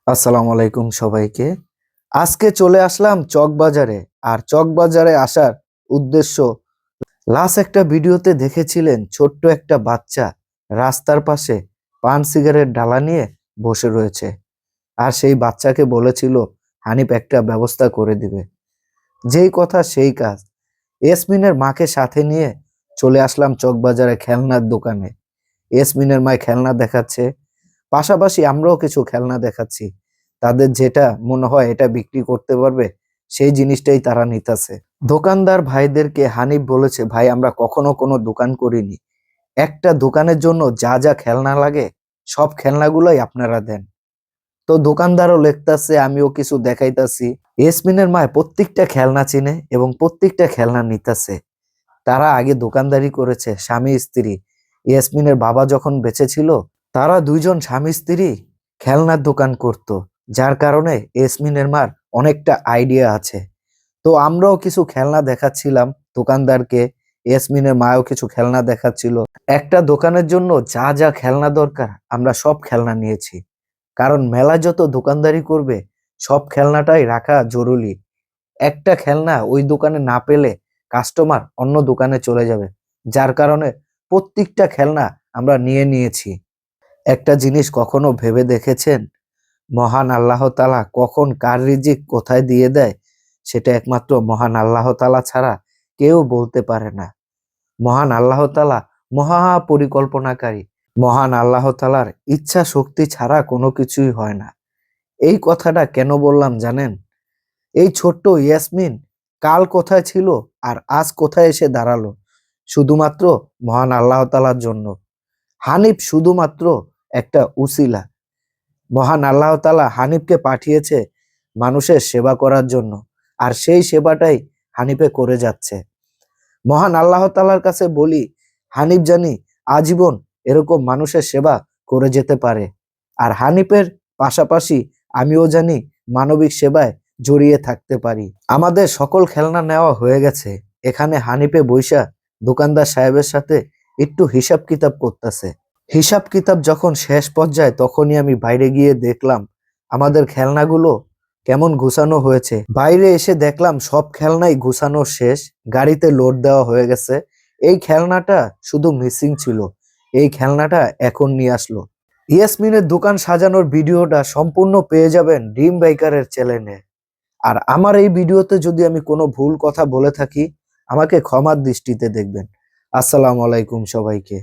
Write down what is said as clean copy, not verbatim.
আসসালামু আলাইকুম সবাইকে। আজকে চলে আসলাম চকবাজারে। আর চকবাজারে আসার উদ্দেশ্য, লাস্ট একটা ভিডিওতে দেখেছিলেন ছোট্ট একটা বাচ্চা রাস্তার পাশে পান সিগারেট ডালা নিয়ে বসে রয়েছে। আর সেই বাচ্চাকে বলেছিল হানিফ একটা ব্যবস্থা করে দিবে। যেই কথা সেই কাজ। ইয়াসমিনের মাকে সাথে নিয়ে চলে আসলাম চকবাজারে খেলনার দোকানে। ইয়াসমিনের মায় খেলনা দেখাচ্ছে, পাশাপাশি আমরাও কিছু খেলনা দেখাচ্ছি। তাদের যেটা মনে হয় এটা বিক্রি করতে পারবে সেই জিনিসটাই তারা নিতেছে। দোকানদার ভাইদেরকে হানিফ বলেছে, ভাই আমরা কখনো কোনো দোকান করিনি, একটা দোকানের জন্য যা যা খেলনা লাগে সব খেলনাগুলোই আপনারা দেন। তো দোকানদারও লিখতাছে, আমিও কিছু দেখাইতাছি। ইয়াসমিনের মায় প্রত্যেকটা খেলনা চিনে এবং প্রত্যেকটা খেলনা নিতেছে। তারা আগে দোকানদারি করেছে, স্বামী স্ত্রী। ইয়াসমিনের বাবা যখন বেঁচে ছিল, তারা দুইজন স্বামী স্ত্রী খেলনার দোকান করত। যার কারণে ইয়াসমিনের মার অনেকটা আইডিয়া আছে। তো আমরাও কিছু খেলনা দেখাচ্ছিলাম দোকানদারকে, ইয়াসমিনের মাও কিছু খেলনা দেখাচ্ছিল। একটা দোকানের জন্য যা যা খেলনা দরকার আমরা সব খেলনা নিয়েছি। কারণ মেলা যত দোকানদারি করবে সব খেলনাটাই রাখা জরুরি। একটা খেলনা ওই দোকানে না পেলে কাস্টমার অন্য দোকানে চলে যাবে। যার কারণে প্রত্যেকটা খেলনা আমরা নিয়ে নিয়েছি। একটা জিনিস কখনো ভেবে দেখেছেন, মহান আল্লাহ তাআলা কখন কার রিজিক কোথায় দিয়ে দেয় সেটা একমাত্র মহান আল্লাহ তাআলা ছাড়া কেউ বলতে পারে না। মহান আল্লাহ তাআলা মহা পরিকল্পনাকারী। মহান আল্লাহ তাআলার ইচ্ছা শক্তি ছাড়া কোনো কিছুই হয় না। এই কথাটা কেন বললাম জানেন? এই ছোট্ট ইয়াসমিন কাল কোথায় ছিল আর আজ কোথায় এসে দাঁড়ালো, শুধুমাত্র মহান আল্লাহ তাআলার জন্য। হানিফ শুধুমাত্র একটা উসিলা। মহান আল্লাহ তাআলা হানিফকে পাঠিয়েছে মানুষের সেবা করার জন্য। আর সেই সেবাটাই হানিফে করে যাচ্ছে। মহান আল্লাহ তাআলার কাছে বলি, হানিফ জানি আজীবন এরকম মানুষের সেবা করে যেতে পারে। আর হানিফের পাশাপাশি আমিও জানি মানবিক সেবায় জড়িয়ে থাকতে পারি। আমাদের সকল খেলনা নেওয়া হয়ে গেছে। এখানে হানিফে বইসা দোকানদার সাহেবের সাথে একটু হিসাব কিতাব করতেছে। হিসাব কিতাব যখন শেষ পর্যায়ে তখনই আমি বাইরে গিয়ে দেখলাম আমাদের খেলনাগুলো কেমন গুছানো হয়েছে। বাইরে এসে দেখলাম সব খেলনাই গুছানো শেষ, গাড়িতে লোড দেওয়া হয়ে গেছে। এই খেলনাটা শুধু মিসিং ছিল, এই খেলনাটা এখন নিয়ে আসলো। ইয়াসমিনের দোকান সাজানোর ভিডিওটা সম্পূর্ণ পেয়ে যাবেন ড্রিম বাইকারের চ্যানেলে। আর আমার এই ভিডিওতে যদি আমি কোনো ভুল কথা বলে থাকি আমাকে ক্ষমার দৃষ্টিতে দেখবেন। আসসালামু আলাইকুম সবাইকে।